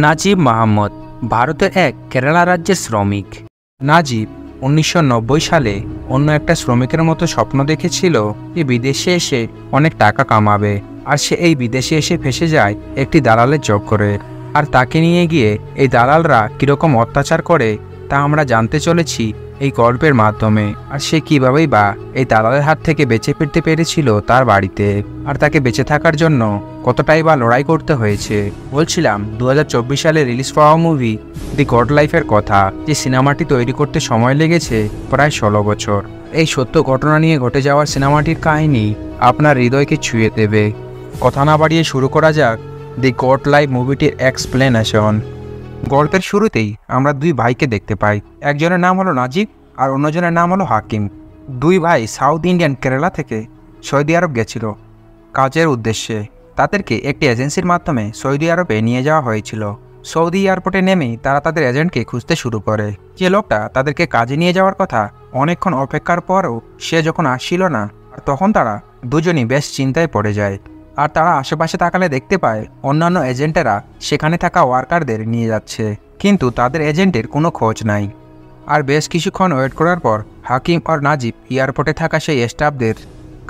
নাজিব মাহমুদ ভারতের এক কেরালা রাজ্যের শ্রমিক। নাজিব 1990 সালে অন্য একটা শ্রমিকের মতো স্বপ্ন দেখেছিল যে বিদেশে এসে অনেক টাকা কামাবে, আর সে এই বিদেশে এসে ফেসে যায় একটি দালালের চক্করে। আর তাকে নিয়ে গিয়ে এই দালালরা কীরকম অত্যাচার করে তা আমরা জানতে চলেছি এই গল্পের মাধ্যমে। আর সে কীভাবেই বা এই দালালের হাত থেকে বেঁচে ফিরতে পেরেছিল তার বাড়িতে, আর তাকে বেঁচে থাকার জন্য কতটাই বা লড়াই করতে হয়েছে। বলছিলাম 2024 সালে রিলিজ পাওয়া মুভি দি গড লাইফের কথা, যে সিনেমাটি তৈরি করতে সময় লেগেছে প্রায় 16 বছর। এই সত্য ঘটনা নিয়ে ঘটে যাওয়ার সিনেমাটির কাহিনী আপনার হৃদয়কে ছুঁয়ে দেবে। কথা না বাড়িয়ে শুরু করা যাক দি গড লাইফ মুভিটির এক্সপ্লেনেশন। গল্পের শুরুতেই আমরা দুই ভাইকে দেখতে পাই। একজনের নাম হলো নাজিব আর অন্যজনের নাম হলো হাকিম। দুই ভাই সাউথ ইন্ডিয়ান কেরালা থেকে সৌদি আরব গেছিল কাজের উদ্দেশ্যে। তাদেরকে একটি এজেন্সির মাধ্যমে সৌদি আরবে নিয়ে যাওয়া হয়েছিল। সৌদি এয়ারপোর্টে নেমেই তারা তাদের এজেন্টকে খুঁজতে শুরু করে। যে লোকটা তাদেরকে কাজে নিয়ে যাওয়ার কথা, অনেকক্ষণ অপেক্ষার পরও সে যখন আসছিল না, আর তখন তারা দুজনই বেশ চিন্তায় পড়ে যায়। আর তারা আশেপাশে তাকালে দেখতে পায় অন্যান্য এজেন্টেরা সেখানে থাকা ওয়ার্কারদের নিয়ে যাচ্ছে, কিন্তু তাদের এজেন্টের কোনো খোঁজ নাই। আর বেশ কিছুক্ষণ ওয়েট করার পর হাকিম আর নাজিব এয়ারপোর্টে থাকা সেই স্টাফদের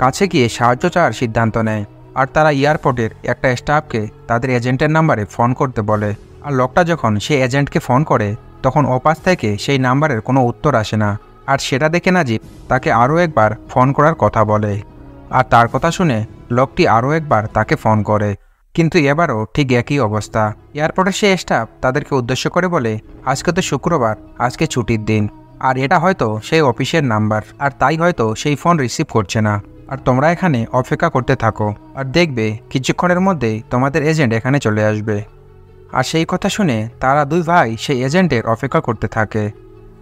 কাছে গিয়ে সাহায্য চাওয়ার সিদ্ধান্ত নেয়। আর তারা এয়ারপোর্টের একটা স্টাফকে তাদের এজেন্টের নাম্বারে ফোন করতে বলে। আর লোকটা যখন সেই এজেন্টকে ফোন করে, তখন ওপাশ থেকে সেই নাম্বারের কোনো উত্তর আসে না। আর সেটা দেখে নাজিব তাকে আরও একবার ফোন করার কথা বলে। আর তার কথা শুনে লোকটি আরও একবার তাকে ফোন করে, কিন্তু এবারও ঠিক একই অবস্থা। এয়ারপোর্টের সেই স্টাফ তাদেরকে উদ্দেশ্য করে বলে, আজকে তো শুক্রবার, আজকে ছুটির দিন, আর এটা হয়তো সেই অফিসের নাম্বার, আর তাই হয়তো সেই ফোন রিসিভ করছে না। আর তোমরা এখানে অপেক্ষা করতে থাকো, আর দেখবে কিছুক্ষণের মধ্যেই তোমাদের এজেন্ট এখানে চলে আসবে। আর সেই কথা শুনে তারা দুই ভাই সেই এজেন্টের অপেক্ষা করতে থাকে।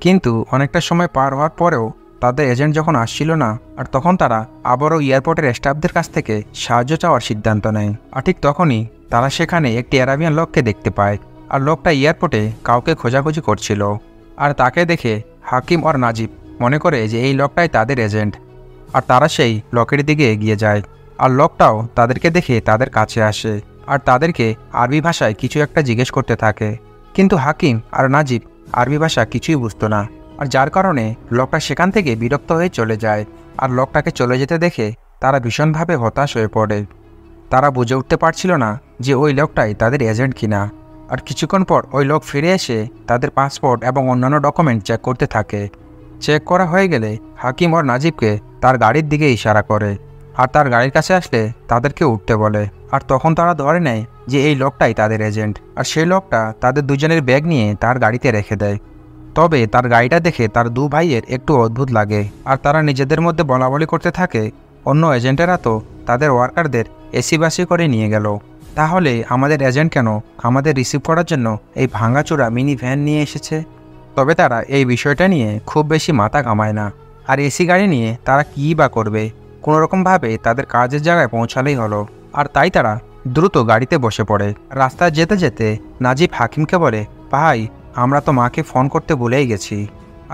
কিন্তু অনেকটা সময় পার হওয়ার পরেও তাদের এজেন্ট যখন আসছিল না, আর তখন তারা আবারও এয়ারপোর্টের স্টাফদের কাছ থেকে সাহায্য চাওয়ার সিদ্ধান্ত নেয়। আর ঠিক তখনই তারা সেখানে একটি আরাবিয়ান লোককে দেখতে পায়। আর লোকটা এয়ারপোর্টে কাউকে খোঁজাখুঁজি করছিল। আর তাকে দেখে হাকিম আর নাজিব মনে করে যে এই লোকটাই তাদের এজেন্ট। আর তারা সেই লোকের দিকে এগিয়ে যায়। আর লোকটাও তাদেরকে দেখে তাদের কাছে আসে, আর তাদেরকে আরবি ভাষায় কিছু একটা জিজ্ঞেস করতে থাকে। কিন্তু হাকিম আর নাজিব আরবি ভাষা কিছুই বুঝতো না, আর যার কারণে লোকটা সেখান থেকে বিরক্ত হয়ে চলে যায়। আর লোকটাকে চলে যেতে দেখে তারা ভীষণভাবে হতাশ হয়ে পড়ে। তারা বুঝে উঠতে পারছিল না যে ওই লোকটাই তাদের এজেন্ট কিনা। আর কিছুক্ষণ পর ওই লোক ফিরে এসে তাদের পাসপোর্ট এবং অন্যান্য ডকুমেন্ট চেক করতে থাকে। চেক করা হয়ে গেলে হাকিম আর নাজিবকে তার গাড়ির দিকে ইশারা করে, আর তার গাড়ির কাছে আসলে তাদেরকে উঠতে বলে। আর তখন তারা ধরে নেয় যে এই লোকটাই তাদের এজেন্ট। আর সেই লোকটা তাদের দুজনের ব্যাগ নিয়ে তার গাড়িতে রেখে দেয়। তবে তার গাড়িটা দেখে তার দু ভাইয়ের একটু অদ্ভুত লাগে। আর তারা নিজেদের মধ্যে বলাবলি করতে থাকে, অন্য এজেন্টেরা তো তাদের ওয়ার্কারদের এসি বাসি করে নিয়ে গেল, তাহলে আমাদের এজেন্ট কেন আমাদের রিসিভ করার জন্য এই ভাঙাচোরা মিনি ভ্যান নিয়ে এসেছে? তবে তারা এই বিষয়টা নিয়ে খুব বেশি মাথা ঘামায় না। আর এসি গাড়ি নিয়ে তারা কী বা করবে, কোনোরকমভাবে তাদের কাজের জায়গায় পৌঁছালেই হলো। আর তাই তারা দ্রুত গাড়িতে বসে পড়ে। রাস্তায় যেতে যেতে নাজিব হাকিমকে বলে, ভাই, আমরা তো মাকে ফোন করতে ভুলেই গেছি,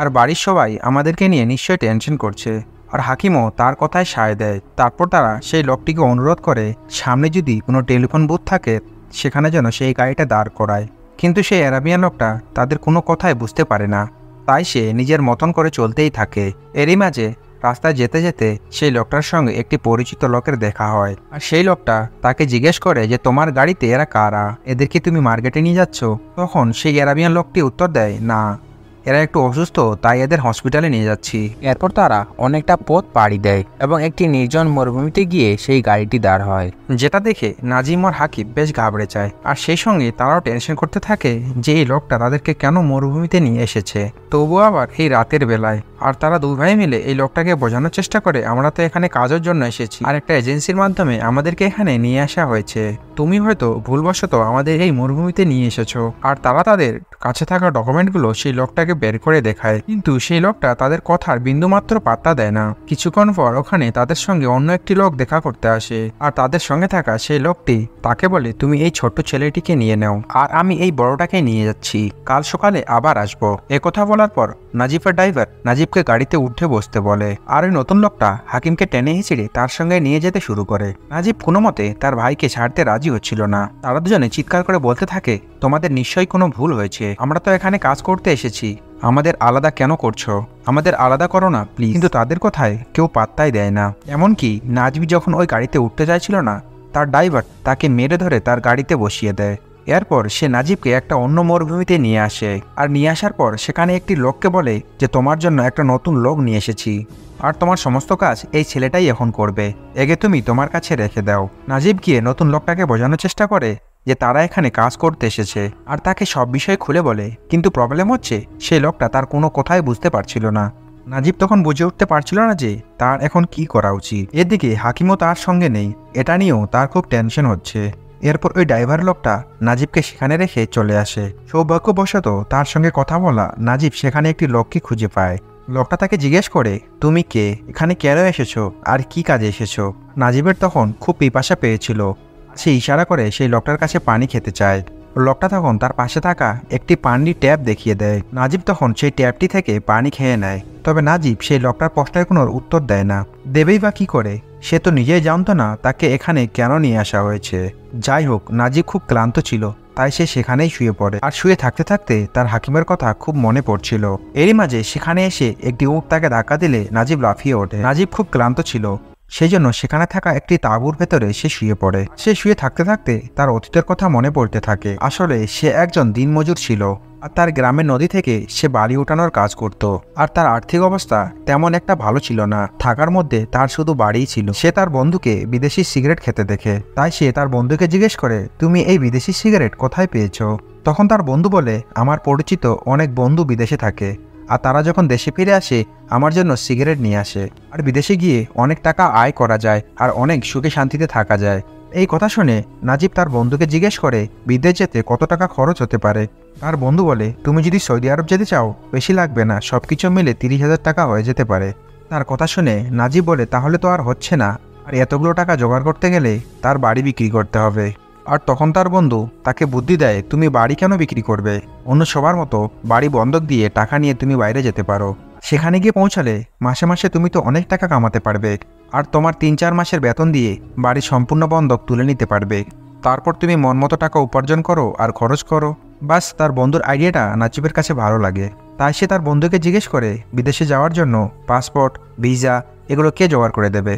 আর বাড়ির সবাই আমাদেরকে নিয়ে নিশ্চয়ই টেনশন করছে। আর হাকিমও তার কথায় সায় দেয়। তারপর তারা সেই লোকটিকে অনুরোধ করে সামনে যদি কোনো টেলিফোন বুথ থাকে সেখানে যেন সেই গাড়িটা দাঁড় করায়। কিন্তু সেই আরাবিয়ান লোকটা তাদের কোনো কথাই বুঝতে পারে না, তাই সে নিজের মতন করে চলতেই থাকে। এরই মাঝে রাস্তায় যেতে যেতে সেই লোকটার সঙ্গে একটি পরিচিত লোকের দেখা হয়। আর সেই লোকটা তাকে জিজ্ঞেস করে যে তোমার গাড়িতে এরা কারা, এদেরকে তুমি মার্কেটে নিয়ে যাচ্ছ? তখন সেই আরাবিয়ান লোকটি উত্তর দেয়, না, এরা একটু অসুস্থ, তাই এদের হসপিটালে নিয়ে যাচ্ছি। এরপর তারা অনেকটা পথ পাড়ি দেয় এবং একটি নির্জন মরুভূমিতে গিয়ে সেই গাড়িটি দাঁড় হয়, যেটা দেখে নাজিম আর হাকিম বেশ ঘাবড়ে যায়। আর সেই সঙ্গে তারাও টেনশন করতে থাকে যে এই লোকটা তাদেরকে কেন মরুভূমিতে নিয়ে এসেছে, তবুও আবার এই রাতের বেলায়। আর তারা দুই ভাই মিলে এই লোকটাকে বোঝানোর চেষ্টা করে, আমরা তো এখানে কাজের জন্য এসেছি, আর একটা এজেন্সির মাধ্যমে আমাদেরকে এখানে নিয়ে আসা হয়েছে, তুমি হয়তো ভুলবশত আমাদের এই মরুভূমিতে নিয়ে এসেছো। আর তারা তাদের কাছে থাকা ডকুমেন্টগুলো সেই লোকটাকে বের করে দেখায়, কিন্তু সেই লোকটা তাদের কথার বিন্দুমাত্র পাত্তা দেয় না। কিছুক্ষণ পর ওখানে তাদের সঙ্গে অন্য একটি লোক দেখা করতে আসে। আর তাদের সঙ্গে থাকা সেই লোকটি তাকে বলে, তুমি এই ছোট্ট ছেলেটিকে নিয়ে নাও, আর আমি এই বড়টাকে নিয়ে যাচ্ছি, কাল সকালে আবার আসবো। একথা বলার পর নাজিফের ড্রাইভার নাজিব নাজিবকে গাড়িতে উঠে বসতে বলে আর ওই নতুন লোকটা হাকিমকে টেনে হিঁচড়ে তার সঙ্গে নিয়ে যেতে শুরু করে। নাজিব কোনো মতে তার ভাইকে ছাড়তে রাজি হচ্ছিল না। তারা দুজনে চিৎকার করে বলতে থাকে, তোমাদের নিশ্চয়ই কোনো ভুল হয়েছে, আমরা তো এখানে কাজ করতে এসেছি, আমাদের আলাদা কেন করছো, আমাদের আলাদা করো না প্লিজ। কিন্তু তাদের কথায় কেউ পাত্তাই দেয় না। এমনকি নাজিব যখন ওই গাড়িতে উঠতে চাইছিল না, তার ড্রাইভার তাকে মেরে ধরে তার গাড়িতে বসিয়ে দেয়। এরপর সে নাজিবকে একটা অন্য মরুভূমিতে নিয়ে আসে আর নিয়ে আসার পর সেখানে একটি লোককে বলে যে তোমার জন্য একটা নতুন লোক নিয়ে এসেছি আর তোমার সমস্ত কাজ এই ছেলেটাই এখন করবে, একে তুমি তোমার কাছে রেখে দাও। নাজিব গিয়ে নতুন লোকটাকে বোঝানোর চেষ্টা করে যে তারা এখানে কাজ করতে এসেছে আর তাকে সব বিষয় খুলে বলে। কিন্তু প্রবলেম হচ্ছে সেই লোকটা তার কোনো কথাই বুঝতে পারছিল না। নাজিব তখন বুঝে উঠতে পারছিল না যে তার এখন কি করা উচিত। এদিকে হাকিমও তার সঙ্গে নেই, এটা নিয়েও তার খুব টেনশন হচ্ছে। এরপর ওই ড্রাইভার লোকটা নাজিবকে সেখানে রেখে চলে আসে। সৌভাগ্যবশত তার সঙ্গে কথা বলা নাজিব সেখানে একটি লোককে খুঁজে পায়। লোকটা তাকে জিজ্ঞেস করে, তুমি কে, এখানে কেন এসেছো আর কি কাজে এসেছো? নাজিবের তখন খুব পিপাসা পেয়েছিল। সে ইশারা করে সেই লোকটার কাছে পানি খেতে চায়। লোকটা তখন তার পাশে থাকা একটি পানির ট্যাপ দেখিয়ে দেয়। নাজিব তখন সেই ট্যাপটি থেকে পানি খেয়ে নেয়। তবে নাজিব সেই লোকটার প্রশ্নের কোনো উত্তর দেয় না। দেবেই বা কি করে, সে তো নিজেই জানতো না তাকে এখানে কেন নিয়ে আসা হয়েছে। যাই হোক, নাজিব খুব ক্লান্ত ছিল, তাই সে সেখানেই শুয়ে পড়ে। আর শুয়ে থাকতে থাকতে তার হাকিমের কথা খুব মনে পড়ছিল। এরই মাঝে সেখানে এসে একটি উট তাকে ধাক্কা দিলে নাজিব লাফিয়ে ওঠে। নাজিব খুব ক্লান্ত ছিল, সেই জন্য সেখানে থাকা একটি তাঁবুর ভেতরে সে শুয়ে পড়ে। সে শুয়ে থাকতে থাকতে তার অতীতের কথা মনে পড়তে থাকে। আসলে সে একজন দিনমজুর ছিল আর তার গ্রামের নদী থেকে সে বালি উঠানোর কাজ করত। আর তার আর্থিক অবস্থা তেমন একটা ভালো ছিল না, থাকার মধ্যে তার শুধু বাড়িই ছিল। সে তার বন্ধুকে বিদেশি সিগারেট খেতে দেখে, তাই সে তার বন্ধুকে জিজ্ঞেস করে, তুমি এই বিদেশি সিগারেট কোথায় পেয়েছো? তখন তার বন্ধু বলে, আমার পরিচিত অনেক বন্ধু বিদেশে থাকে আর তারা যখন দেশে ফিরে আসে আমার জন্য সিগারেট নিয়ে আসে, আর বিদেশে গিয়ে অনেক টাকা আয় করা যায় আর অনেক সুখে শান্তিতে থাকা যায়। এই কথা শুনে নাজিব তার বন্ধুকে জিজ্ঞেস করে, বিদেশ যেতে কত টাকা খরচ হতে পারে? তার বন্ধু বলে, তুমি যদি সৌদি আরব যেতে চাও বেশি লাগবে না, সবকিছু মিলে 30,000 টাকা হয়ে যেতে পারে। তার কথা শুনে নাজিব বলে, তাহলে তো আর হচ্ছে না, আর এতগুলো টাকা জোগাড় করতে গেলে তার বাড়ি বিক্রি করতে হবে। আর তখন তার বন্ধু তাকে বুদ্ধি দেয়, তুমি বাড়ি কেন বিক্রি করবে? অন্য সবার মতো বাড়ি বন্ধক দিয়ে টাকা নিয়ে তুমি বাইরে যেতে পারো। সেখানে গিয়ে পৌঁছালে মাসে মাসে তুমি তো অনেক টাকা কামাতে পারবে আর তোমার 3-4 মাসের বেতন দিয়ে বাড়ি সম্পূর্ণ বন্ধক তুলে নিতে পারবে। তারপর তুমি মন মতো টাকা উপার্জন করো আর খরচ করো। বাস, তার বন্ধুর আইডিয়াটা নাজিবের কাছে ভালো লাগে, তাই সে তার বন্ধুকে জিজ্ঞেস করে বিদেশে যাওয়ার জন্য পাসপোর্ট, ভিসা এগুলো কে জোগাড় করে দেবে।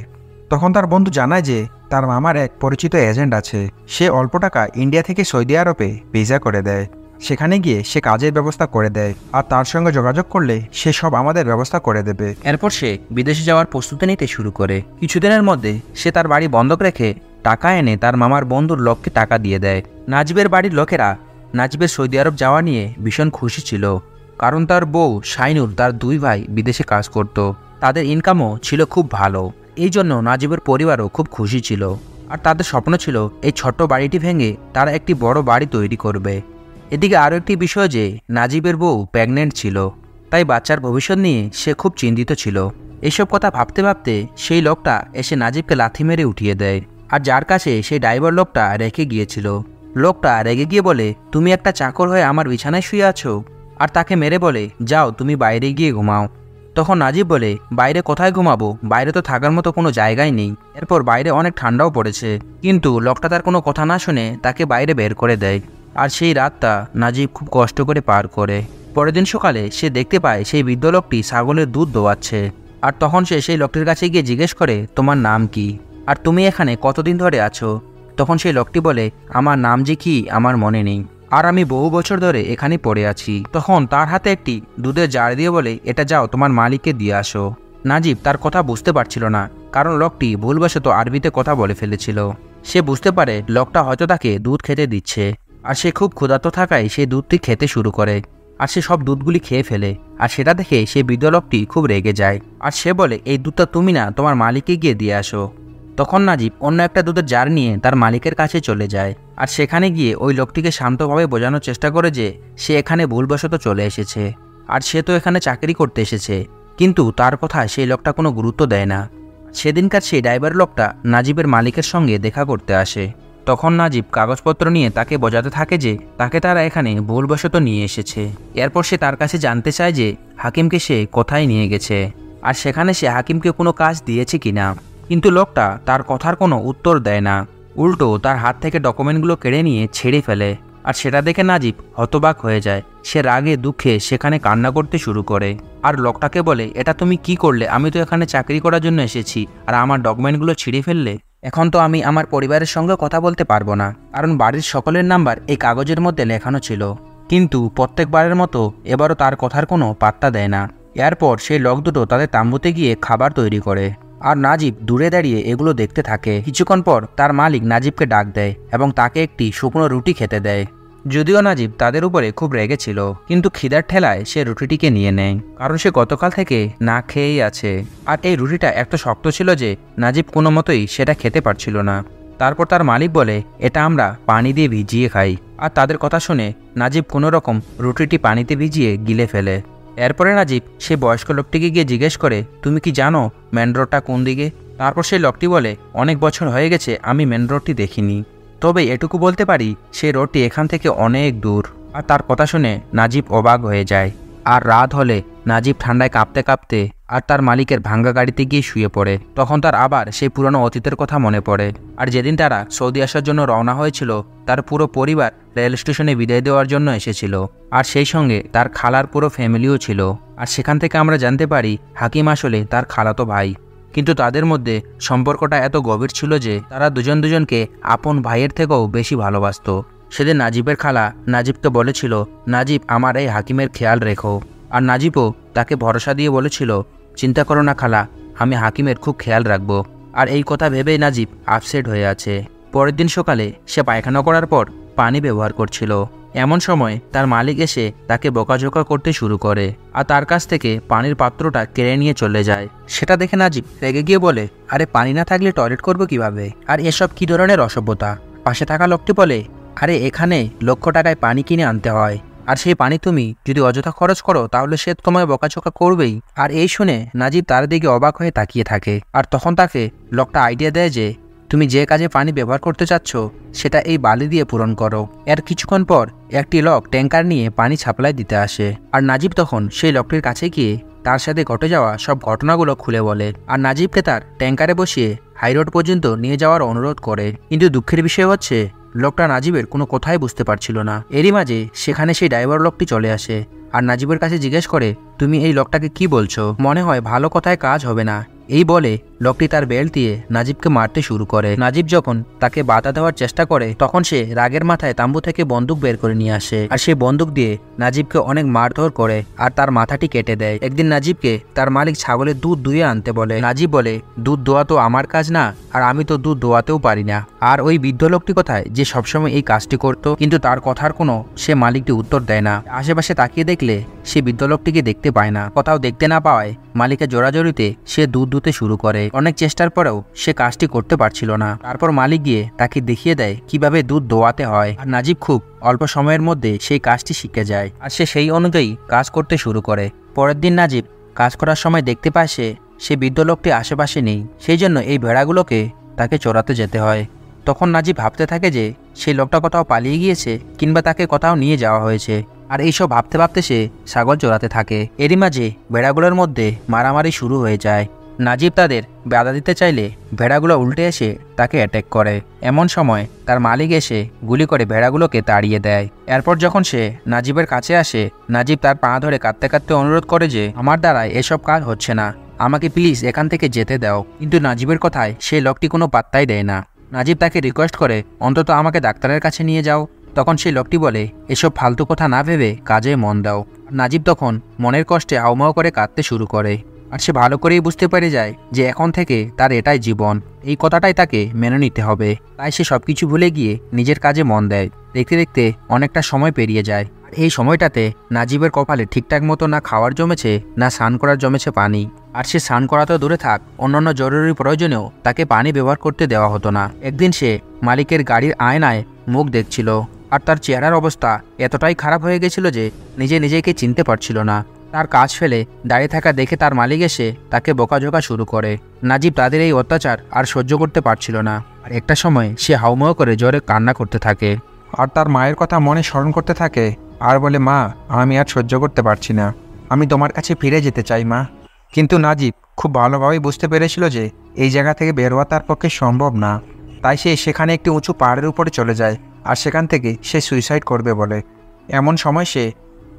তখন তার বন্ধু জানায় যে তার মামার এক পরিচিত এজেন্ট আছে, সে অল্প টাকা ইন্ডিয়া থেকে সৌদি আরবে ভিসা করে দেয়। সেখানে গিয়ে সে কাজের ব্যবস্থা করে দেয় আর তার সঙ্গে যোগাযোগ করলে সে সব আমাদের ব্যবস্থা করে দেবে। এরপর সে বিদেশে যাওয়ার প্রস্তুতি নিতে শুরু করে। কিছুদিনের মধ্যে সে তার বাড়ি বন্ধক রেখে টাকা এনে তার মামার বন্ধুর লোককে টাকা দিয়ে দেয়। নাজিবের বাড়ির লোকেরা নাজিবের সৌদি আরব যাওয়া নিয়ে ভীষণ খুশি ছিল, কারণ তার বউ শাইনুর তার 2 ভাই বিদেশে কাজ করত, তাদের ইনকামও ছিল খুব ভালো। এই জন্য নাজিবের পরিবারও খুব খুশি ছিল আর তাদের স্বপ্ন ছিল এই ছোট্ট বাড়িটি ভেঙে তারা একটি বড় বাড়ি তৈরি করবে। এদিকে আরও একটি বিষয় যে নাজিবের বউ প্রেগনেন্ট ছিল, তাই বাচ্চার ভবিষ্যৎ নিয়ে সে খুব চিন্তিত ছিল। এইসব কথা ভাবতে ভাবতে সেই লোকটা এসে নাজিবকে লাথি মেরে উঠিয়ে দেয় আর যার কাছে সেই ড্রাইভার লোকটা রেখে গিয়েছিল। লোকটা রেগে গিয়ে বলে, তুমি একটা চাকর হয়ে আমার বিছানায় শুয়ে আছো? আর তাকে মেরে বলে, যাও তুমি বাইরে গিয়ে ঘুমাও। তখন নাজিব বলে, বাইরে কোথায় ঘুমাবো, বাইরে তো থাকার মতো কোনো জায়গায় নেই, এরপর বাইরে অনেক ঠান্ডাও পড়েছে। কিন্তু লোকটা তার কোনো কথা না শুনে তাকে বাইরে বের করে দেয় আর সেই রাতটা নাজিব খুব কষ্ট করে পার করে। পরের দিন সকালে সে দেখতে পায় সেই বৃদ্ধ লোকটি ছাগলের দুধ দোয়াচ্ছে আর তখন সে সেই লোকটির কাছে গিয়ে জিজ্ঞেস করে, তোমার নাম কি আর তুমি এখানে কতদিন ধরে আছো? তখন সেই লোকটি বলে, আমার নাম যে কি আমার মনে নেই, আর আমি বহু বছর ধরে এখানেই পড়ে আছি। তখন তার হাতে একটি দুধের জার দিয়ে বলে, এটা যাও তোমার মালিককে দিয়ে আসো। নাজিব তার কথা বুঝতে পারছিল না, কারণ লোকটি ভুলবশত আরবিতে কথা বলে ফেলেছিল। সে বুঝতে পারে লোকটা হয়তো তাকে দুধ খেতে দিচ্ছে আর সে খুব ক্ষুধার্ত থাকায় সেই দুধটি খেতে শুরু করে আর সে সব দুধগুলি খেয়ে ফেলে। আর সেটা দেখে সেই বৃদ্ধ লোকটি খুব রেগে যায় আর সে বলে, এই দুধটা তুমি না, তোমার মালিককে গিয়ে দিয়ে আসো। তখন নাজিব অন্য একটা দুধের জার নিয়ে তার মালিকের কাছে চলে যায় আর সেখানে গিয়ে ওই লোকটিকে শান্তভাবে বোঝানোর চেষ্টা করে যে সে এখানে ভুলবশত চলে এসেছে আর সে তো এখানে চাকরি করতে এসেছে। কিন্তু তার কথা সেই লোকটা কোনো গুরুত্ব দেয় না। সেদিনকার সেই ড্রাইভার লোকটা নাজিবের মালিকের সঙ্গে দেখা করতে আসে তখন নাজিব কাগজপত্র নিয়ে তাকে বোঝাতে থাকে যে তাকে তারা এখানে ভুলবশত নিয়ে এসেছে। এরপর সে তার কাছে জানতে চায় যে হাকিমকে সে কোথায় নিয়ে গেছে আর সেখানে সে হাকিমকে কোনো কাজ দিয়েছে কিনা। কিন্তু লোকটা তার কথার কোনো উত্তর দেয় না, উল্টো তার হাত থেকে ডকুমেন্টগুলো কেড়ে নিয়ে ছেড়ে ফেলে। আর সেটা দেখে নাজিব হতবাক হয়ে যায়। সে রাগে দুঃখে সেখানে কান্না করতে শুরু করে আর লোকটাকে বলে, এটা তুমি কি করলে? আমি তো এখানে চাকরি করার জন্য এসেছি আর আমার ডকুমেন্টগুলো ছিঁড়ে ফেললে। এখন তো আমি আমার পরিবারের সঙ্গে কথা বলতে পারবো না, কারণ বাড়ির সকলের নাম্বার এই কাগজের মধ্যে লেখানো ছিল। কিন্তু প্রত্যেকবারের মতো এবারও তার কথার কোনো পাত্তা দেয় না। এরপর সেই লোক দুটো তাদের তাঁবুতে গিয়ে খাবার তৈরি করে আর নাজিব দূরে দাঁড়িয়ে এগুলো দেখতে থাকে। কিছুক্ষণ পর তার মালিক নাজিবকে ডাক দেয় এবং তাকে একটি শুকনো রুটি খেতে দেয়। যদিও নাজিব তাদের উপরে খুব রেগেছিল, কিন্তু খিদার ঠেলায় সে রুটিটিকে নিয়ে নেয়, কারণ সে গতকাল থেকে না খেয়েই আছে। আর এই রুটিটা এত শক্ত ছিল যে নাজিব কোনো মতোই সেটা খেতে পারছিল না। তারপর তার মালিক বলে, এটা আমরা পানি দিয়ে ভিজিয়ে খাই। আর তাদের কথা শুনে নাজিব কোনো রকম রুটিটি পানিতে ভিজিয়ে গিলে ফেলে। এরপরে নাজিব সে বয়স্ক লোকটিকে গিয়ে জিজ্ঞেস করে, তুমি কি জানো মেন রোডটা কোন দিকে? তারপর সেই লোকটি বলে, অনেক বছর হয়ে গেছে আমি মেন রোডটি দেখিনি, তবে এটুকু বলতে পারি সেই রোডটি এখান থেকে অনেক দূর। আর তার কথা শুনে নাজিব অবাক হয়ে যায়। আর রাত হলে নাজিব ঠান্ডায় কাঁপতে কাঁপতে আর তার মালিকের ভাঙ্গা গাড়িতে গিয়ে শুয়ে পড়ে। তখন তার আবার সেই পুরনো অতীতের কথা মনে পড়ে। আর যেদিন তারা সৌদি আসার জন্য রওনা হয়েছিল, তার পুরো পরিবার রেল স্টেশনে বিদায় দেওয়ার জন্য এসেছিল। আর সেই সঙ্গে তার খালার পুরো ফ্যামিলিও ছিল। আর সেখান থেকে আমরা জানতে পারি হাকিম আসলে তার খালাতো ভাই। কিন্তু তাদের মধ্যে সম্পর্কটা এত গভীর ছিল যে তারা দুজন দুজনকে আপন ভাইয়ের থেকেও বেশি ভালোবাসত। সেদিন নাজিবের খালা নাজিবকে বলেছিল, নাজিব আমার এই হাকিমের খেয়াল রেখো। আর নাজিবও তাকে ভরসা দিয়ে বলেছিল, চিন্তা করো না খালা, আমি হাকিমের খুব খেয়াল রাখবো। আর এই কথা ভেবেই নাজিব আপসেট হয়ে আছে। পরের দিন সকালে সে পায়খানা করার পর পানি ব্যবহার করছিল। এমন সময় তার মালিক এসে তাকে বকাঝোকা করতে শুরু করে আর তার কাছ থেকে পানির পাত্রটা কেড়ে নিয়ে চলে যায়। সেটা দেখে নাজিব রেগে গিয়ে বলে, আরে পানি না থাকলে টয়লেট করবো কিভাবে? আর এসব কি ধরনের অসভ্যতা? পাশে থাকা লোকটি বলে, আরে এখানে লক্ষ টাকায় পানি কিনে আনতে হয়, আর সেই পানি তুমি যদি অযথা খরচ করো তাহলে সে তোমায় বকাঝোকা করবেই। আর এই শুনে নাজিব তার দিকে অবাক হয়ে তাকিয়ে থাকে। আর তখন তাকে লোকটা আইডিয়া দেয় যে তুমি যে কাজে পানি ব্যবহার করতে চাচ্ছ সেটা এই বালি দিয়ে পূরণ করো। এর কিছুক্ষণ পর একটি লোক ট্যাঙ্কার নিয়ে পানি সাপ্লাই দিতে আসে। আর নাজিব তখন সেই লোকটির কাছে গিয়ে তার সাথে ঘটে যাওয়া সব ঘটনাগুলো খুলে বলে। আর নাজিবকে তার ট্যাঙ্কারে বসিয়ে হাইরোড পর্যন্ত নিয়ে যাওয়ার অনুরোধ করে। কিন্তু দুঃখের বিষয় হচ্ছে লোকটা নাজিবের কোনো কথাই বুঝতে পারছিল না। এরই মাঝে সেখানে সেই ড্রাইভার লোকটি চলে আসে আর নাজিবের কাছে জিজ্ঞেস করে, তুমি এই লোকটাকে কি বলছো? মনে হয় ভালো কথায় কাজ হবে না। এই বলে লোকটি তার বেল্ট দিয়ে নাজিবকে মারতে শুরু করে। নাজিব যখন তাকে বাধা দেওয়ার চেষ্টা করে তখন সে রাগের মাথায় তাম্বু থেকে বন্দুক বের করে নিয়ে আসে আর সেই বন্দুক দিয়ে নাজিবকে অনেক মারধর করে আর তার মাথাটি কেটে দেয়। একদিন নাজিবকে তার মালিক ছাগলের দুধ দুয়ে আনতে বলে। নাজিব বলে, দুধ দোয়া তো আমার কাজ না, আর আমি তো দুধ দোয়াতেও পারি না। আর ওই বৃদ্ধ লোকটি কোথায় যে সবসময় এই কাজটি করত? কিন্তু তার কথার কোনো সে মালিকটি উত্তর দেয় না। আশেপাশে তাকিয়ে দেখলে সে বৃদ্ধ লোকটিকে দেখতে পায় না। কোথাও দেখতে না পাওয়ায় মালিকের জোরাজোরিতে সে দুধ দুতে শুরু করে। অনেক চেষ্টার পরেও সে কাজটি করতে পারছিল না। তারপর মালিক গিয়ে তাকে দেখিয়ে দেয় কিভাবে দুধ দোয়াতে হয়। আর নাজিব খুব অল্প সময়ের মধ্যে সেই কাজটি শিখে যায় আর সে সেই অনুযায়ী কাজ করতে শুরু করে। পরের দিন নাজিব কাজ করার সময় দেখতে পায় সে বৃদ্ধ লোকটি আশেপাশে নেই। সেই জন্য এই ভেড়াগুলোকে তাকে চড়াতে যেতে হয়। তখন নাজিব ভাবতে থাকে যে সেই লোকটা কোথাও পালিয়ে গিয়েছে কিংবা তাকে কোথাও নিয়ে যাওয়া হয়েছে। আর এইসব ভাবতে ভাবতে সে ছাগল চড়াতে থাকে। এরই মাঝে ভেড়াগুলোর মধ্যে মারামারি শুরু হয়ে যায়। নাজিব তাদের বাধা দিতে চাইলে ভেড়াগুলো উল্টে এসে তাকে অ্যাটাক করে। এমন সময় তার মালিক এসে গুলি করে ভেড়াগুলোকে তাড়িয়ে দেয়। এরপর যখন সে নাজিবের কাছে আসে, নাজিব তার পা ধরে কাঁদতে কাঁদতে অনুরোধ করে যে আমার দ্বারা এসব কাজ হচ্ছে না, আমাকে প্লিজ এখান থেকে যেতে দাও। কিন্তু নাজিবের কথায় সেই লোকটি কোনো পাত্তাই দেয় না। নাজিব তাকে রিকোয়েস্ট করে, অন্তত আমাকে ডাক্তারের কাছে নিয়ে যাও। তখন সেই লোকটি বলে, এসব ফালতু কথা না ভেবে কাজে মন দাও। নাজিব তখন মনের কষ্টে হাউমাউ করে কাঁদতে শুরু করে। আর সে ভালো করেই বুঝতে পেরে যায় যে এখন থেকে তার এটাই জীবন, এই কথাটাই তাকে মেনে নিতে হবে। তাই সে সবকিছু ভুলে গিয়ে নিজের কাজে মন দেয়। দেখতে দেখতে অনেকটা সময় পেরিয়ে যায়। এই সময়টাতে নাজিবের কপালে ঠিকঠাক মতো না খাওয়ার জমেছে না স্নান করার জমেছে পানি। আর সে স্নান করা তো দূরে থাক, অন্যান্য জরুরি প্রয়োজনেও তাকে পানি ব্যবহার করতে দেওয়া হতো না। একদিন সে মালিকের গাড়ির আয়নায় মুখ দেখছিল আর তার চেহারার অবস্থা এতটাই খারাপ হয়ে গেছিল যে নিজেকে চিনতে পারছিল না। তার কাজ ফেলে দাঁড়িয়ে থাকা দেখে তার মালিক এসে তাকে বকাঝকা শুরু করে। নাজিব তাদের এই অত্যাচার আর সহ্য করতে পারছিল না, আর একটা সময় সে হাউমাউ করে জোরে কান্না করতে থাকে আর তার মায়ের কথা মনে স্মরণ করতে থাকে আর বলে, মা, আমি আর সহ্য করতে পারছি না, আমি তোমার কাছে ফিরে যেতে চাই মা। কিন্তু নাজিব খুব ভালোভাবেই বুঝতে পেরেছিল যে এই জায়গা থেকে বের হওয়া তার পক্ষে সম্ভব না। তাই সে সেখানে একটি উঁচু পাহাড়ের উপরে চলে যায় আর সেখান থেকে সে সুইসাইড করবে বলে। এমন সময় সে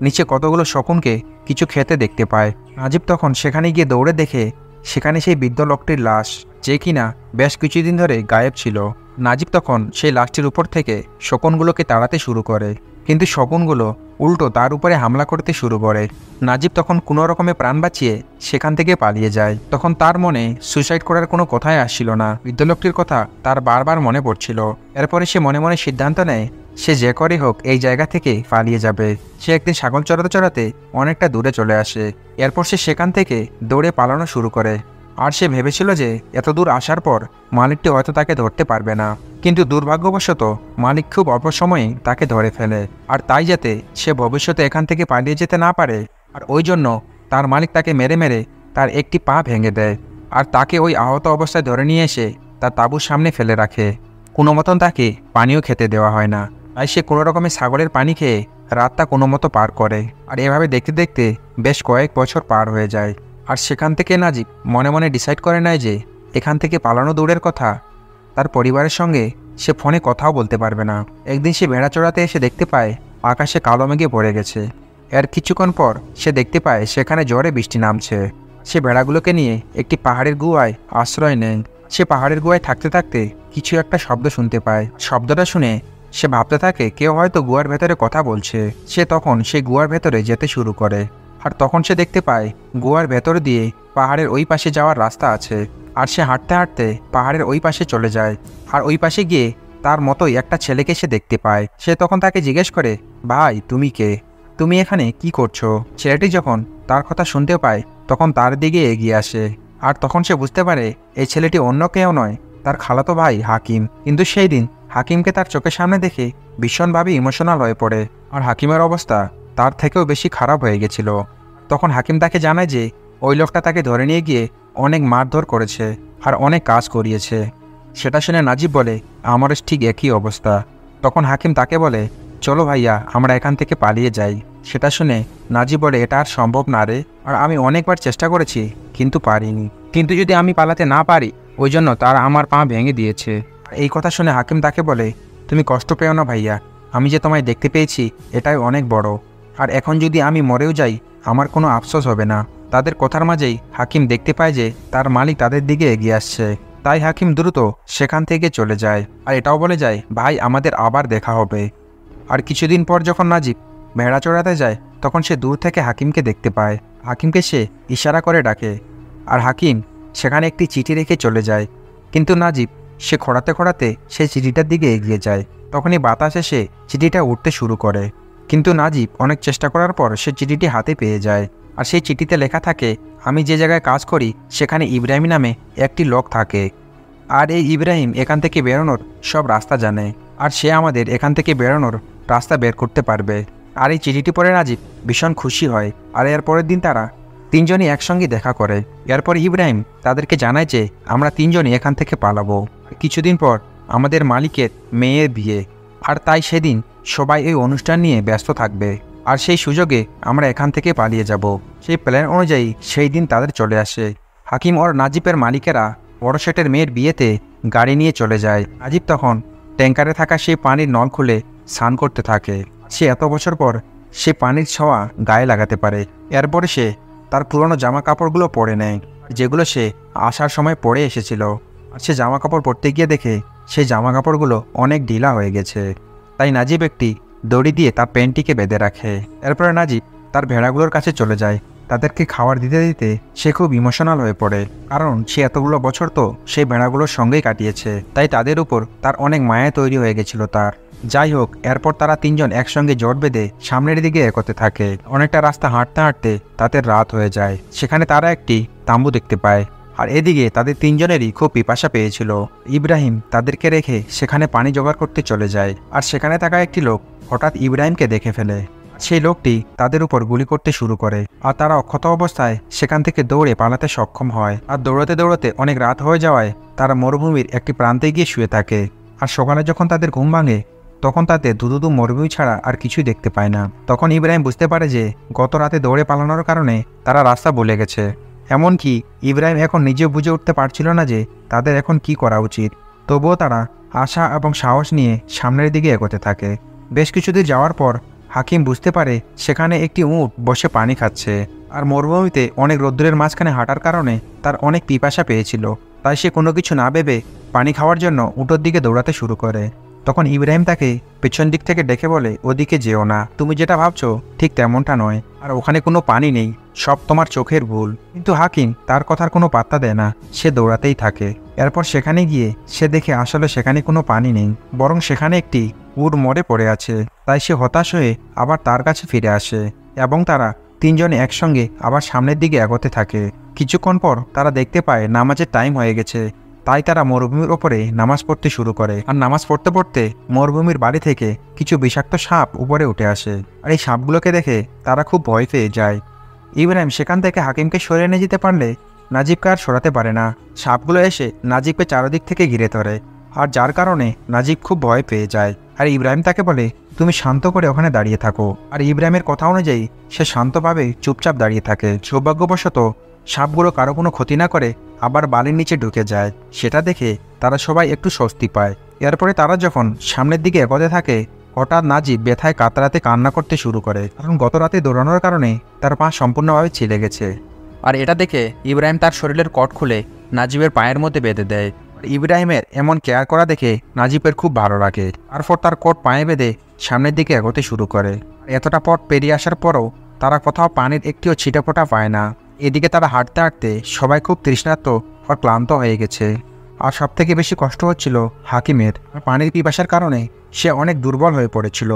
নিচে কতগুলো শকুনকে কিছু খেতে দেখতে পায়। নাজিব তখন সেখানে গিয়ে দৌড়ে দেখে সেখানে সেই বৃদ্ধ লোকটির লাশ, যে কিনা বেশ কিছুদিন ধরে গায়েব ছিল। নাজিব তখন সেই লাশটির উপর থেকে শকুনগুলোকে তাড়াতে শুরু করে, কিন্তু শকুনগুলো উল্টো তার উপরে হামলা করতে শুরু করে। নাজিব তখন কোনো রকমে প্রাণ বাঁচিয়ে সেখান থেকে পালিয়ে যায়। তখন তার মনে সুইসাইড করার কোনো কথাই আসছিল না, বৃদ্ধ লোকটির কথা তার বারবার মনে পড়ছিল। এরপরে সে মনে মনে সিদ্ধান্ত নেয় সে যে করে হোক এই জায়গা থেকে পালিয়ে যাবে। সে একদিন ছাগল চড়াতে চড়াতে অনেকটা দূরে চলে আসে। এরপর সে সেখান থেকে দৌড়ে পালানো শুরু করে। আর সে ভেবেছিল যে এত দূর আসার পর মালিকটি হয়তো তাকে ধরতে পারবে না, কিন্তু দুর্ভাগ্যবশত মালিক খুব অল্প সময়ে তাকে ধরে ফেলে। আর তাই যাতে সে ভবিষ্যতে এখান থেকে পালিয়ে যেতে না পারে, আর ওই জন্য তার মালিক তাকে মেরে মেরে তার একটি পা ভেঙে দেয় আর তাকে ওই আহত অবস্থায় ধরে নিয়ে এসে তার তাঁবুর সামনে ফেলে রাখে। কোনো মতন তাকে পানিও খেতে দেওয়া হয় না, তাই সে কোনো রকমের ছাগলের পানি খেয়ে রাতটা কোনো মতো পার করে। আর এভাবে দেখতে দেখতে বেশ কয়েক বছর পার হয়ে যায়। আর সেখান থেকে নাজিব মনে মনে ডিসাইড করে নেয় যে এখান থেকে পালানো দূরের কথা, তার পরিবারের সঙ্গে সে ফোনে কথাও বলতে পারবে না। একদিন সে ভেড়া চড়াতে এসে দেখতে পায় আকাশে কালো মেঘে পড়ে গেছে। এর কিছুক্ষণ পর সে দেখতে পায় সেখানে জোরে বৃষ্টি নামছে। সে ভেড়াগুলোকে নিয়ে একটি পাহাড়ের গুহায় আশ্রয় নেয়। সে পাহাড়ের গুহায় থাকতে থাকতে কিছু একটা শব্দ শুনতে পায়। শব্দটা শুনে সে ভাবতে থাকে কেউ হয়তো গুহার ভেতরে কথা বলছে। সে তখন সেই গুহার ভেতরে যেতে শুরু করে। আর তখন সে দেখতে পায় গুহার ভেতর দিয়ে পাহাড়ের ওই পাশে যাওয়ার রাস্তা আছে। আর সে হাঁটতে হাঁটতে পাহাড়ের ওই পাশে চলে যায়। আর ওই পাশে গিয়ে তার মতোই একটা ছেলেকে সে দেখতে পায়। সে তখন তাকে জিজ্ঞেস করে, ভাই, তুমি কে? তুমি এখানে কি করছো? ছেলেটি যখন তার কথা শুনতে পায় তখন তার দিকে এগিয়ে আসে। আর তখন সে বুঝতে পারে এই ছেলেটি অন্য কেউ নয়, তার খালাতো ভাই হাকিম। কিন্তু সেই দিন হাকিমকে তার চোখের সামনে দেখে ভীষণভাবে ইমোশনাল হয়ে পড়ে। আর হাকিমের অবস্থা তার থেকেও বেশি খারাপ হয়ে গেছিল। তখন হাকিম তাকে জানায় যে ওই লোকটা তাকে ধরে নিয়ে গিয়ে অনেক মারধর করেছে আর অনেক কাজ করিয়েছে। সেটা শুনে নাজিব বলে, আমারও ঠিক একই অবস্থা। তখন হাকিম তাকে বলে, চলো ভাইয়া, আমরা এখান থেকে পালিয়ে যাই। সেটা শুনে নাজিব বলে, এটা আর সম্ভব না রে, আর আমি অনেকবার চেষ্টা করেছি কিন্তু পারিনি। কিন্তু যদি আমি পালাতে না পারি, ওই জন্য তারা আমার পা ভেঙে দিয়েছে। এই কথা শুনে হাকিম তাকে বলে, তুমি কষ্ট পেও না ভাইয়া, আমি যে তোমায় দেখতে পেয়েছি এটাই অনেক বড়। আর এখন যদি আমি মরেও যাই আমার কোনো আফসোস হবে না। তাদের কথার মাঝেই হাকিম দেখতে পায় যে তার মালিক তাদের দিকে এগিয়ে আসছে। তাই হাকিম দ্রুত সেখান থেকে চলে যায় আর এটাও বলে যায়, ভাই, আমাদের আবার দেখা হবে। আর কিছুদিন পর যখন নাজিব ভেড়া চড়াতে যায় তখন সে দূর থেকে হাকিমকে দেখতে পায়। হাকিমকে সে ইশারা করে ডাকে আর হাকিম সেখানে একটি চিঠি রেখে চলে যায়। কিন্তু নাজিব সে খোঁড়াতে খোঁড়াতে সেই চিঠিটার দিকে এগিয়ে যায়। তখনই বাতাসে সে চিঠিটা উঠতে শুরু করে। কিন্তু নাজিব অনেক চেষ্টা করার পর সে চিঠিটি হাতে পেয়ে যায়। আর সেই চিঠিতে লেখা থাকে, আমি যে জায়গায় কাজ করি সেখানে ইব্রাহিম নামে একটি লোক থাকে। আর এই ইব্রাহিম এখান থেকে বেরোনোর সব রাস্তা জানে, আর সে আমাদের এখান থেকে বেরোনোর রাস্তা বের করতে পারবে। আর এই চিঠিটি পড়ে নাজিব ভীষণ খুশি হয়। আর এর পরের দিন তারা তিনজনই একসঙ্গে দেখা করে। এরপর ইব্রাহিম তাদেরকে জানায় যে আমরা তিনজনই এখান থেকে পালাবো। কিছুদিন পর আমাদের মালিকের মেয়ের বিয়ে, আর তাই সেদিন সবাই এই অনুষ্ঠান নিয়ে ব্যস্ত থাকবে। আর সেই সুযোগে আমরা এখান থেকে পালিয়ে যাব। সেই প্ল্যান অনুযায়ী সেই দিন তাদের চলে আসে। হাকিম ওর নাজিবের মালিকেরা বড় শেঠের মেয়ের বিয়েতে গাড়ি নিয়ে চলে যায়। নাজিব তখন ট্যাঙ্কারে থাকা সেই পানির নল খুলে স্নান করতে থাকে। সে এত বছর পর সে পানির ছোঁয়া গায়ে লাগাতে পারে। এরপরে সে তার পুরনো জামা কাপড়গুলো পরে নেয়, যেগুলো সে আসার সময় পরে এসেছিল। আর সে জামা কাপড় পরতে গিয়ে দেখে সেই জামা কাপড়গুলো অনেক ঢিলা হয়ে গেছে। তাই নাজিব একটি দড়ি দিয়ে তার প্যান্টটিকে বেঁধে রাখে। এরপরে নাজিব তার ভেড়াগুলোর কাছে চলে যায়। তাদেরকে খাবার দিতে দিতে সে খুব ইমোশনাল হয়ে পড়ে, কারণ সে এতগুলো বছর তো সেই ভেড়াগুলোর সঙ্গেই কাটিয়েছে। তাই তাদের উপর তার অনেক মায়া তৈরি হয়ে গেছিল তার। যাই হোক, এরপর তারা তিনজন একসঙ্গে জোট বেঁধে সামনের দিকে এগোতে থাকে। অনেকটা রাস্তা হাঁটতে হাঁটতে তাদের রাত হয়ে যায়। সেখানে তারা একটি তাঁবু দেখতে পায়। আর এদিকে তাদের তিনজনেরই খুব পিপাসা পেয়েছিল। ইব্রাহিম তাদেরকে রেখে সেখানে পানি জোগাড় করতে চলে যায়। আর সেখানে থাকা একটি লোক হঠাৎ ইব্রাহিমকে দেখে ফেলে। সেই লোকটি তাদের উপর গুলি করতে শুরু করে আর তারা অক্ষত অবস্থায় সেখান থেকে দৌড়ে পালাতে সক্ষম হয়। আর দৌড়াতে দৌড়াতে অনেক রাত হয়ে যাওয়ায় তারা মরুভূমির একটি প্রান্তে গিয়ে শুয়ে থাকে। আর সকালে যখন তাদের ঘুম ভাঙে তখন তাতে দুধু মরুভূমি ছাড়া আর কিছুই দেখতে পায় না। তখন ইব্রাহিম বুঝতে পারে যে গত রাতে দৌড়ে পালানোর কারণে তারা রাস্তা ভুলে গেছে। এমনকি ইব্রাহিম এখন নিজেও বুঝে উঠতে পারছিল না যে তাদের এখন কি করা উচিত। তবুও তারা আশা এবং সাহস নিয়ে সামনের দিকে এগোতে থাকে। বেশ কিছুদূর যাওয়ার পর হাকিম বুঝতে পারে সেখানে একটি উট বসে পানি খাচ্ছে। আর মরুভূমিতে অনেক রোদ্দুরের মাঝখানে হাঁটার কারণে তার অনেক পিপাসা পেয়েছিল। তাই সে কোনো কিছু না ভেবে পানি খাওয়ার জন্য উটের দিকে দৌড়াতে শুরু করে। তখন ইব্রাহিম তাকে পেছন দিক থেকে ডেকে বলে, ওদিকে যেও না, তুমি যেটা ভাবছো ঠিক তেমনটা নয়, আর ওখানে কোনো পানি নেই, সব তোমার চোখের ভুল। কিন্তু হাকিম তার কথার কোনো পাত্তা দেয় না, সে দৌড়াতেই থাকে। এরপর সেখানে গিয়ে সে দেখে আসলে সেখানে কোনো পানি নেই, বরং সেখানে একটি উট মরে পড়ে আছে। তাই সে হতাশ হয়ে আবার তার কাছে ফিরে আসে এবং তারা তিনজনে একসঙ্গে আবার সামনের দিকে এগোতে থাকে। কিছুক্ষণ পর তারা দেখতে পায় নামাজের টাইম হয়ে গেছে। তাই তারা মরুভূমির ওপরে নামাজ পড়তে শুরু করে। আর নামাজ পড়তে পড়তে মরুভূমির বাড়ি থেকে কিছু বিষাক্ত সাপ উপরে উঠে আসে। আর এই সাপগুলোকে দেখে তারা খুব ভয় পেয়ে যায়। ইব্রাহিম সেখান থেকে হাকিমকে সরিয়ে নিয়ে যেতে পারলে নাজিবকে আর সরাতে পারে না। সাপগুলো এসে নাজিবকে চারদিক থেকে ঘিরে ধরে, আর যার কারণে নাজিব খুব ভয় পেয়ে যায়। আর ইব্রাহিম তাকে বলে, তুমি শান্ত করে ওখানে দাঁড়িয়ে থাকো। আর ইব্রাহিমের কথা অনুযায়ী সে শান্তভাবে চুপচাপ দাঁড়িয়ে থাকে। সৌভাগ্যবশত সাপগুলো কারো কোনো ক্ষতি না করে আবার বালির নিচে ঢুকে যায়। সেটা দেখে তারা সবাই একটু স্বস্তি পায়। এরপরে তারা যখন সামনের দিকে এগোতে থাকে হঠাৎ নাজিব ব্যথায় কাতরাতে কান্না করতে শুরু করে, কারণ গত রাতে দৌড়ানোর কারণে তার পা সম্পূর্ণভাবে ছিলে গেছে। আর এটা দেখে ইব্রাহিম তার শরীরের কট খুলে নাজিবের পায়ের মধ্যে বেঁধে দেয়। ইব্রাহিমের এমন কেয়ার করা দেখে নাজিবের খুব ভালো লাগে। তারপর তার কোট পায়ে বেঁধে সামনের দিকে এগোতে শুরু করে। এতটা পথ পেরিয়ে আসার পরও তারা কোথাও পানির একটিও ছিটেফোঁটা পায় না। এদিকে তারা হাঁটতে হাঁটতে সবাই খুব তৃষ্ণার্ত আর ক্লান্ত হয়ে গেছে। আর সবথেকে বেশি কষ্ট হচ্ছিল হাকিমের। পানির পিপাসার কারণে সে অনেক দুর্বল হয়ে পড়েছিল।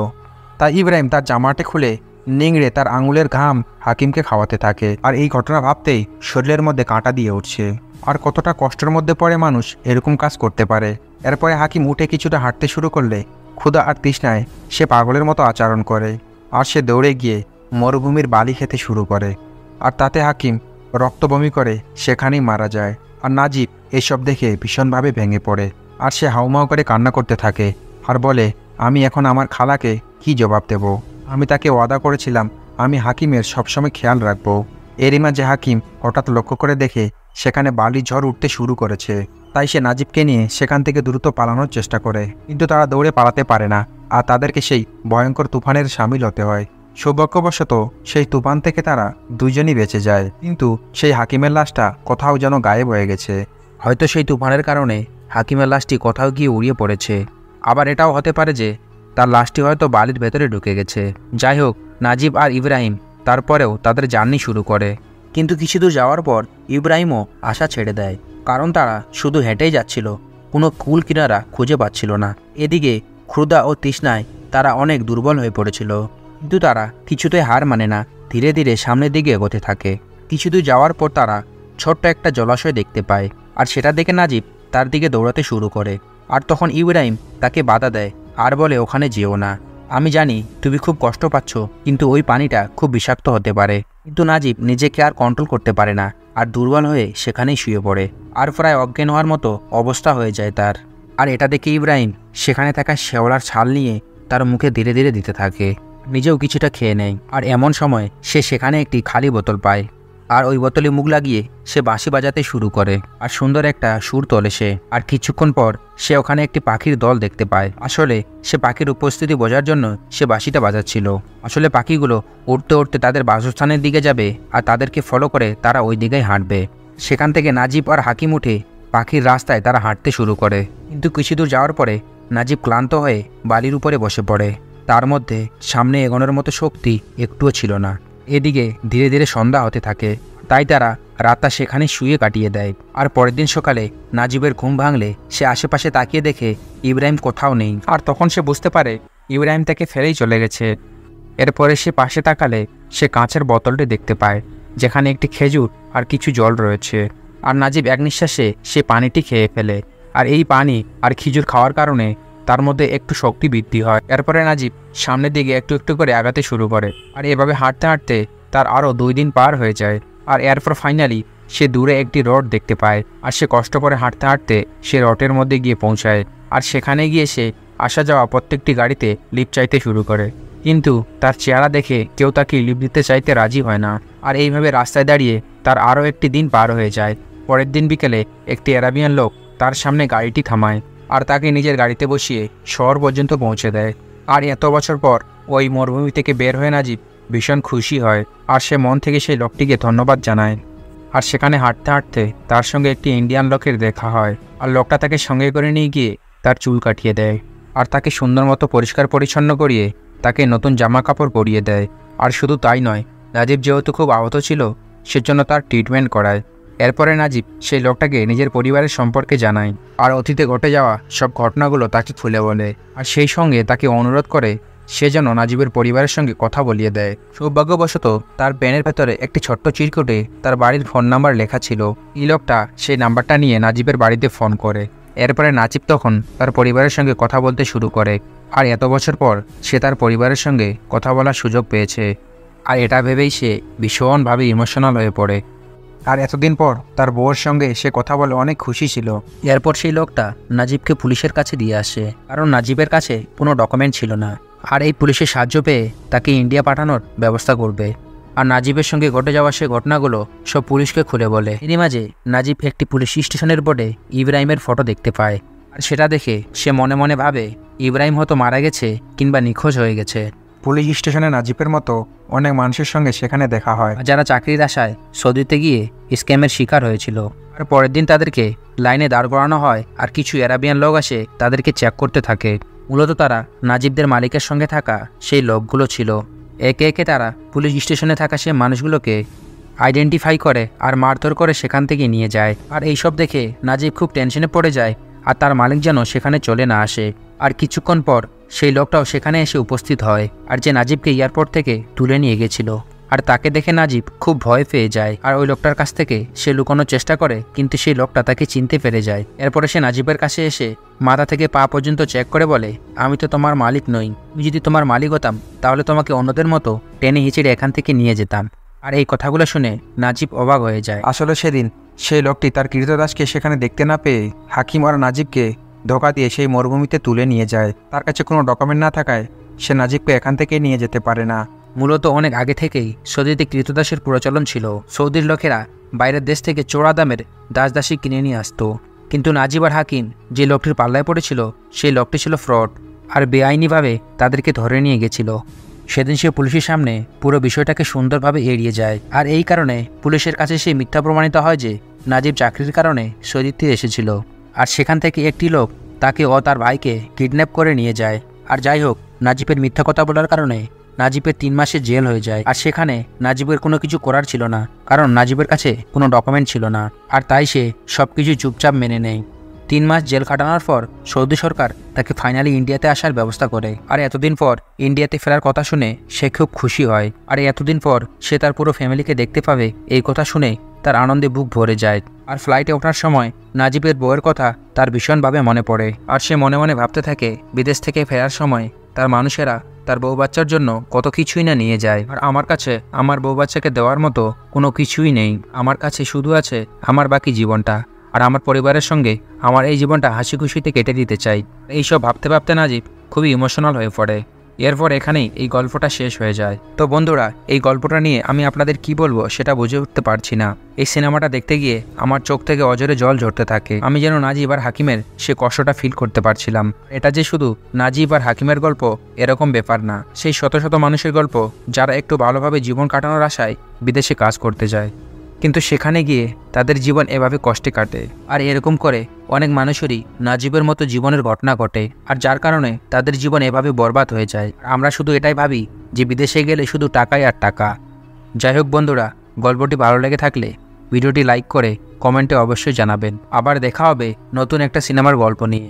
তাই ইব্রাহিম তার জামাটা খুলে নিংড়ে তার আঙুলের ঘাম হাকিমকে খাওয়াতে থাকে। আর এই ঘটনা ভাবতেই শরীরের মধ্যে কাঁটা দিয়ে উঠছে। আর কতটা কষ্টের মধ্যে পড়ে মানুষ এরকম কাজ করতে পারে। এরপরে হাকিম উঠে কিছুটা হাঁটতে শুরু করলে ক্ষুধা আর তৃষ্ণায় সে পাগলের মতো আচরণ করে। আর সে দৌড়ে গিয়ে মরুভূমির বালি খেতে শুরু করে। আর তাতে হাকিম রক্ত বমি করে সেখানেই মারা যায়। আর নাজিব এসব দেখে ভীষণভাবে ভেঙে পড়ে। আর সে হাউমাউ করে কান্না করতে থাকে আর বলে, আমি এখন আমার খালাকে কি জবাব দেব? আমি তাকে ওয়াদা করেছিলাম আমি হাকিমের সবসময় খেয়াল রাখবো। এরই মাঝে হাকিম হঠাৎ লক্ষ্য করে দেখে সেখানে বালি ঝড় উঠতে শুরু করেছে। তাই সে নাজিবকে নিয়ে সেখান থেকে দ্রুত পালানোর চেষ্টা করে, কিন্তু তারা দৌড়ে পালাতে পারে না। আর তাদেরকে সেই ভয়ঙ্কর তুফানের সামিল হতে হয়। সৌভাগ্যবশত সেই তুফান থেকে তারা দুইজনই বেঁচে যায়, কিন্তু সেই হাকিমের লাশটা কোথাও যেন গায়েব হয়ে গেছে। হয়তো সেই তুফানের কারণে হাকিমের লাশটি কোথাও গিয়ে উড়িয়ে পড়েছে। আবার এটাও হতে পারে যে তার লাশটি হয়তো বালির ভেতরে ঢুকে গেছে। যাই হোক, নাজিব আর ইব্রাহিম তারপরেও তাদের জার্নি শুরু করে। কিন্তু কিছু দূর যাওয়ার পর ইব্রাহিমও আশা ছেড়ে দেয়, কারণ তারা শুধু হেঁটেই যাচ্ছিল, কোনো কুল কিনারা খুঁজে পাচ্ছিল না। এদিকে ক্ষুধা ও তৃষ্ণায় তারা অনেক দুর্বল হয়ে পড়েছিল, কিন্তু তারা কিছুতেই হার মানে না। ধীরে ধীরে সামনের দিকে এগোতে থাকে। কিছু দূর যাওয়ার পর তারা ছোট্ট একটা জলাশয় দেখতে পায়। আর সেটা দেখে নাজিব তার দিকে দৌড়াতে শুরু করে। আর তখন ইব্রাহিম তাকে বাধা দেয় আর বলে, ওখানে যেও না, আমি জানি তুমি খুব কষ্ট পাচ্ছ, কিন্তু ওই পানিটা খুব বিষাক্ত হতে পারে। কিন্তু নাজিব নিজেকে আর কন্ট্রোল করতে পারে না, আর দুর্বল হয়ে সেখানেই শুয়ে পড়ে। আর প্রায় অজ্ঞান হওয়ার মতো অবস্থা হয়ে যায় তার। আর এটা দেখে ইব্রাহিম সেখানে থাকা শেওলার ছাল নিয়ে তার মুখে ধীরে ধীরে দিতে থাকে, নিজেও কিছুটা খেয়ে নেয়। আর এমন সময় সে সেখানে একটি খালি বোতল পায়। আর ওই বোতলে মুখ লাগিয়ে সে বাঁশি বাজাতে শুরু করে। আর সুন্দর একটা সুর তোলে সে। আর কিছুক্ষণ পর সে ওখানে একটি পাখির দল দেখতে পায়। আসলে সে পাখির উপস্থিতি বোঝার জন্য সে বাঁশিটা বাজাচ্ছিল। আসলে পাখিগুলো উড়তে উড়তে তাদের বাসস্থানের দিকে যাবে, আর তাদেরকে ফলো করে তারা ওই দিকেই হাঁটবে। সেখান থেকে নাজিব আর হাকিম উঠে পাখির রাস্তায় তারা হাঁটতে শুরু করে। কিন্তু কিছু দূর যাওয়ার পরে নাজিব ক্লান্ত হয়ে বালির উপরে বসে পড়ে। তার মধ্যে সামনে এগোনোর মতো শক্তি একটুও ছিল না। এদিকে ধীরে ধীরে সন্ধ্যা হতে থাকে, তাই তারা রাতটা সেখানে শুয়ে কাটিয়ে দেয়। আর পরের দিন সকালে নাজিবের ঘুম ভাঙলে সে আশেপাশে তাকিয়ে দেখে ইব্রাহিম কোথাও নেই। আর তখন সে বুঝতে পারে ইব্রাহিম তাকে ফেলেই চলে গেছে। এরপরে সে পাশে তাকালে সে কাঁচের বোতলটি দেখতে পায়, যেখানে একটি খেজুর আর কিছু জল রয়েছে। আর নাজিব এক নিঃশ্বাসে সে পানিটি খেয়ে ফেলে। আর এই পানি আর খেজুর খাওয়ার কারণে তার মধ্যে একটু শক্তি বৃদ্ধি হয়। এরপরে নাজিব সামনের দিকে একটু একটু করে আগাতে শুরু করে, আর এভাবে হাঁটতে হাঁটতে তার আরও 2 দিন পার হয়ে যায়। আর এরপর ফাইনালি সে দূরে একটি রড দেখতে পায়, আর সে কষ্ট করে হাঁটতে হাঁটতে সে রডের মধ্যে গিয়ে পৌঁছায়। আর সেখানে গিয়ে সে আসা যাওয়া প্রত্যেকটি গাড়িতে লিফট চাইতে শুরু করে, কিন্তু তার চেহারা দেখে কেউ তাকে লিফট দিতে চাইতে রাজি হয় না। আর এইভাবে রাস্তায় দাঁড়িয়ে তার আরও একটি দিন পার হয়ে যায়। পরের দিন বিকেলে একটি আরাবিয়ান লোক তার সামনে গাড়িটি থামায় আর তাকে নিজের গাড়িতে বসিয়ে শহর পর্যন্ত পৌঁছে দেয়। আর এত বছর পর ওই মরুভূমি থেকে বের হয়ে নাজিব ভীষণ খুশি হয়, আর সে মন থেকে সেই লোকটিকে ধন্যবাদ জানায়। আর সেখানে হাঁটতে হাঁটতে তার সঙ্গে একটি ইন্ডিয়ান লোকের দেখা হয়, আর লোকটা তাকে সঙ্গে করে নিয়ে গিয়ে তার চুল কাটিয়ে দেয়, আর তাকে সুন্দর মতো পরিষ্কার পরিচ্ছন্ন করিয়ে তাকে নতুন জামা কাপড় পরিয়ে দেয়। আর শুধু তাই নয়, নাজিব যেহেতু খুব আহত ছিল সেজন্য তার ট্রিটমেন্ট করায়। এরপরে নাজিব সেই লোকটাকে নিজের পরিবারের সম্পর্কে জানায়, আর অতীতে ঘটে যাওয়া সব ঘটনাগুলো তাকে খুলে বলে, আর সেই সঙ্গে তাকে অনুরোধ করে সে যেন নাজিবের পরিবারের সঙ্গে কথা বলিয়ে দেয়। সৌভাগ্যবশত তার পেনের ভেতরে একটি ছোট্ট চিরকুটে তার বাড়ির ফোন নাম্বার লেখা ছিল। এই লোকটা সেই নাম্বারটা নিয়ে নাজিবের বাড়িতে ফোন করে। এরপরে নাজিব তখন তার পরিবারের সঙ্গে কথা বলতে শুরু করে, আর এত বছর পর সে তার পরিবারের সঙ্গে কথা বলার সুযোগ পেয়েছে। আর এটা ভেবেই সে ভীষণভাবে ইমোশনাল হয়ে পড়ে। আর এতদিন পর তার বউয়ের সঙ্গে সে কথা বলে অনেক খুশি ছিল। এরপর সেই লোকটা নাজিবকে পুলিশের কাছে দিয়ে আসে, কারণ নাজিবের কাছে কোনো ডকুমেন্ট ছিল না। আর এই পুলিশের সাহায্য পেয়ে তাকে ইন্ডিয়া পাঠানোর ব্যবস্থা করবে। আর নাজিবের সঙ্গে ঘটে যাওয়া সে ঘটনাগুলো সব পুলিশকে খুলে বলে। এরই মাঝে নাজিব একটি পুলিশ স্টেশনের বোর্ডে ইব্রাহিমের ফটো দেখতে পায়, আর সেটা দেখে সে মনে মনে ভাবে ইব্রাহিম হয়তো মারা গেছে কিংবা নিখোঁজ হয়ে গেছে। পুলিশ স্টেশনে নাজিবের মতো অনেক মানুষের সঙ্গে সেখানে দেখা হয়, যারা চাকরির আশায় সৌদিতে গিয়ে স্ক্যামের শিকার হয়েছিল। আর পরের দিন তাদেরকে লাইনে দাঁড় করানো হয়, আর কিছু আরাবিয়ান লোক আসে তাদেরকে চেক করতে থাকে। মূলত তারা নাজিবদের মালিকের সঙ্গে থাকা সেই লোকগুলো ছিল। একে একে তারা পুলিশ স্টেশনে থাকা সেই মানুষগুলোকে আইডেন্টিফাই করে আর মারধর করে সেখান থেকে নিয়ে যায়। আর এইসব দেখে নাজিব খুব টেনশনে পড়ে যায়, আর তার মালিক যেন সেখানে চলে না আসে। আর কিছুক্ষণ পর সেই লোকটাও সেখানে এসে উপস্থিত হয়, আর যে নাজিবকে এয়ারপোর্ট থেকে তুলে নিয়ে গেছিল। আর তাকে দেখে নাজিব খুব ভয় পেয়ে যায়, আর ওই লোকটার কাছ থেকে সে লুকানোর চেষ্টা করে, কিন্তু সেই লোকটা তাকে চিনতে পেরে যায়। এরপরে সে নাজিবের কাছে এসে মাথা থেকে পা পর্যন্ত চেক করে বলে, আমি তো তোমার মালিক নই, আমি যদি তোমার মালিক হতাম তাহলে তোমাকে অন্যদের মতো টেনে হিঁচড়ে এখান থেকে নিয়ে যেতাম। আর এই কথাগুলো শুনে নাজিব অবাক হয়ে যায়। আসলে সেদিন সেই লোকটি তার কৃতদাসকে সেখানে দেখতে না পেয়ে হাকিম আর নাজিবকে ধোঁকা দিয়ে সেই মরুভূমিতে তুলে নিয়ে যায়। তার কাছে কোনো ডকুমেন্ট না থাকায় সে নাজিবকে এখান থেকে নিয়ে যেতে পারে না। মূলত অনেক আগে থেকেই সৌদিতে কৃতদাসের প্রচলন ছিল। সৌদির লোকেরা বাইরের দেশ থেকে চোরা দামের দাসদাসী কিনে নিয়ে আসতো, কিন্তু নাজিব আর হাকিম যে লোকটির পাল্লায় পড়েছিল সেই লোকটি ছিল ফ্রড, আর বেআইনিভাবে তাদেরকে ধরে নিয়ে গেছিল। সেদিন সে পুলিশের সামনে পুরো বিষয়টাকে সুন্দরভাবে এড়িয়ে যায়, আর এই কারণে পুলিশের কাছে সে মিথ্যা প্রমাণিত হয় যে নাজিব চাকরির কারণে সৌদিতে এসেছিল। আর সেখান থেকে একটি লোক তাকে ও তার ভাইকে কিডন্যাপ করে নিয়ে যায়। আর যাই হোক, নাজিবের মিথ্যা কথা বলার কারণে নাজিবের 3 মাসের জেল হয়ে যায়। আর সেখানে নাজিবের কোনো কিছু করার ছিল না, কারণ নাজিবের কাছে কোনো ডকুমেন্ট ছিল না। আর তাই সে সব কিছু চুপচাপ মেনে নেয়। 3 মাস জেল কাটানোর পর সৌদি সরকার তাকে ফাইনালি ইন্ডিয়াতে আসার ব্যবস্থা করে। আর এতদিন পর ইন্ডিয়াতে ফেরার কথা শুনে সে খুব খুশি হয়। আর এতদিন পর সে তার পুরো ফ্যামিলিকে দেখতে পাবে, এই কথা শুনে তার আনন্দে বুক ভরে যায়। আর ফ্লাইটে ওঠার সময় নাজিবের বউয়ের কথা তার ভীষণভাবে মনে পড়ে, আর সে মনে মনে ভাবতে থাকে বিদেশ থেকে ফেরার সময় তার মানুষেরা তার বউ বাচ্চার জন্য কত কিছুই না নিয়ে যায়। আর আমার কাছে আমার বউ বাচ্চাকে দেওয়ার মতো কোনো কিছুই নেই। আমার কাছে শুধু আছে আমার বাকি জীবনটা, আর আমার পরিবারের সঙ্গে আমার এই জীবনটা হাসি খুশিতে কেটে দিতে চাই। এইসব ভাবতে ভাবতে নাজিব খুবই ইমোশনাল হয়ে পড়ে। এরপর এখানেই এই গল্পটা শেষ হয়ে যায়। তো বন্ধুরা, এই গল্পটা নিয়ে আমি আপনাদের কি বলবো সেটা বুঝে উঠতে পারছি না। এই সিনেমাটা দেখতে গিয়ে আমার চোখ থেকে অজরে জল ঝরতে থাকে। আমি যেন নাজিব আর হাকিমের সে কষ্টটা ফিল করতে পারছিলাম। এটা যে শুধু নাজিব আর হাকিমের গল্প এরকম ব্যাপার না, সেই শত শত মানুষের গল্প যারা একটু ভালোভাবে জীবন কাটানোর আশায় বিদেশে কাজ করতে যায়, কিন্তু সেখানে গিয়ে তাদের জীবন এভাবে কষ্টে কাটে। আর এরকম করে অনেক মানুষেরই নাজিবের মতো জীবনের ঘটনা ঘটে, আর যার কারণে তাদের জীবন এভাবে বরবাদ হয়ে যায়। আমরা শুধু এটাই ভাবি যে বিদেশে গেলে শুধু টাকাই আর টাকা। যাই হোক বন্ধুরা, গল্পটি ভালো লেগে থাকলে ভিডিওটি লাইক করে কমেন্টে অবশ্যই জানাবেন। আবার দেখা হবে নতুন একটা সিনেমার গল্প নিয়ে।